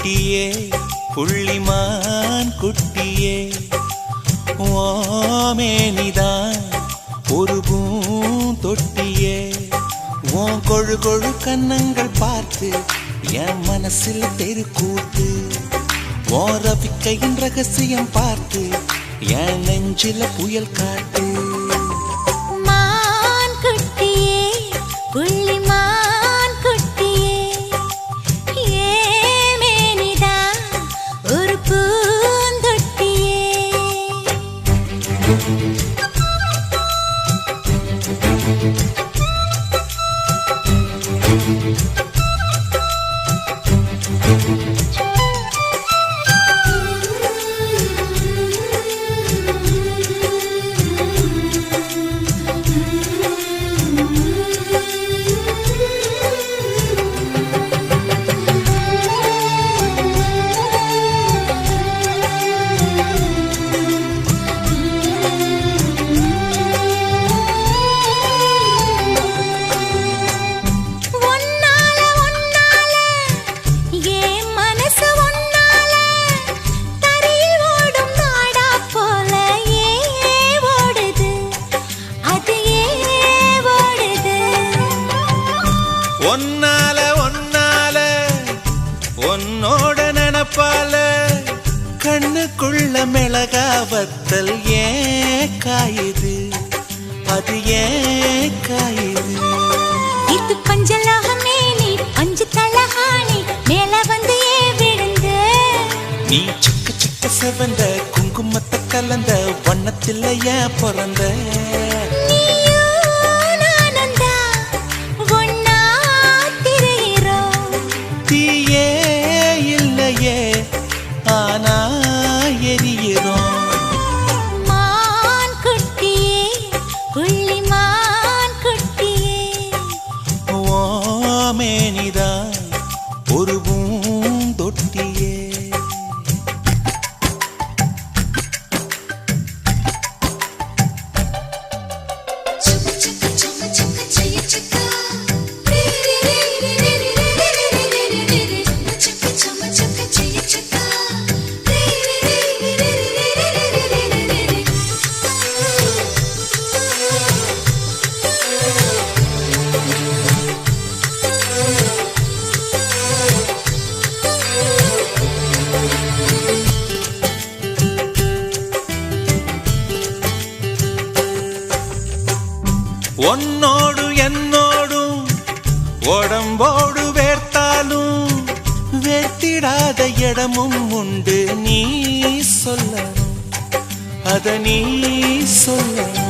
குட்டியே புள்ளிமான் குட்டியே ஓமேனிதான் ஒரு பூந்தொட்டியே உன் கொழு கொழு கன்னங்கள் பார்த்து என் மனசில் தெருக்கூத்து உன் ரவிக்கையின் ரகசியம் பார்த்து என் நெஞ்சில புயல் காட்டு மான் குட்டியே புள்ளிமான் குட்டியே ஏமேனிதான் ஒரு பூந்தொட்டியே ஒன்னால ஒன்னால உன்னோட நினப்பால கண்ணுக்குள்ள மிளகா வத்தல் ஏன் காயுது அது ஏன் காயுது இது பஞ்சலோகமே நீ பஞ்சு தலஹானி மேல வந்து விழுந்து நீ சிக்க சிக்க செவந்த குங்குமத்தை கலந்த வண்ணத்தில் ஏன் பிறந்த ஆனா எரியிறோம் மான் குட்டியே புள்ளிமான் குட்டியே ஓமேனிதான் ஒரு பூந்தொட்டியே உன்னோடு என்னோடும் உடம்போடு வேர்த்தாலும் வேர்த்திடாத இடமும் உண்டு நீ சொல்லணும் அத நீ சொல்லணும்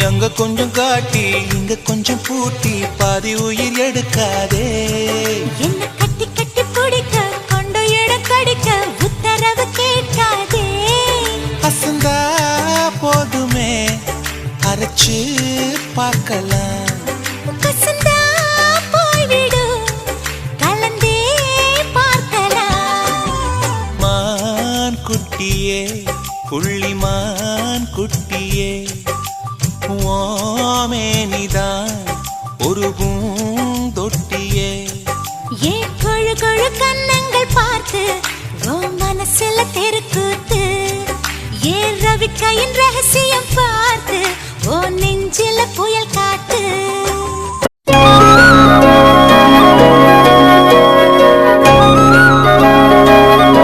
அங்க கொஞ்சம் காட்டி இங்க கொஞ்சம் பூட்டி பாதி உயிர் எடுக்காதே என்ன கட்டி கட்டி பிடிக்க கொண்டு இடம் கடிக்க உத்தரவு கேட்காதே அசந்தா போதுமே அரைச்சு பார்க்கலாம் கசந்தா போய்விடு கலந்தே பார்க்கலாம் மான் குட்டியே புள்ளிமான் குட்டியே ஓமேனிதான் ஒரு பூந்தொட்டியே ஏன் கொழு கொழு கன்னங்கள் பார்த்து ஓ மனசுல தெருக்கூத்து ஏன் ரவிக்கையின் ரகசியம் பார்த்து ஓ நெஞ்சில புயல்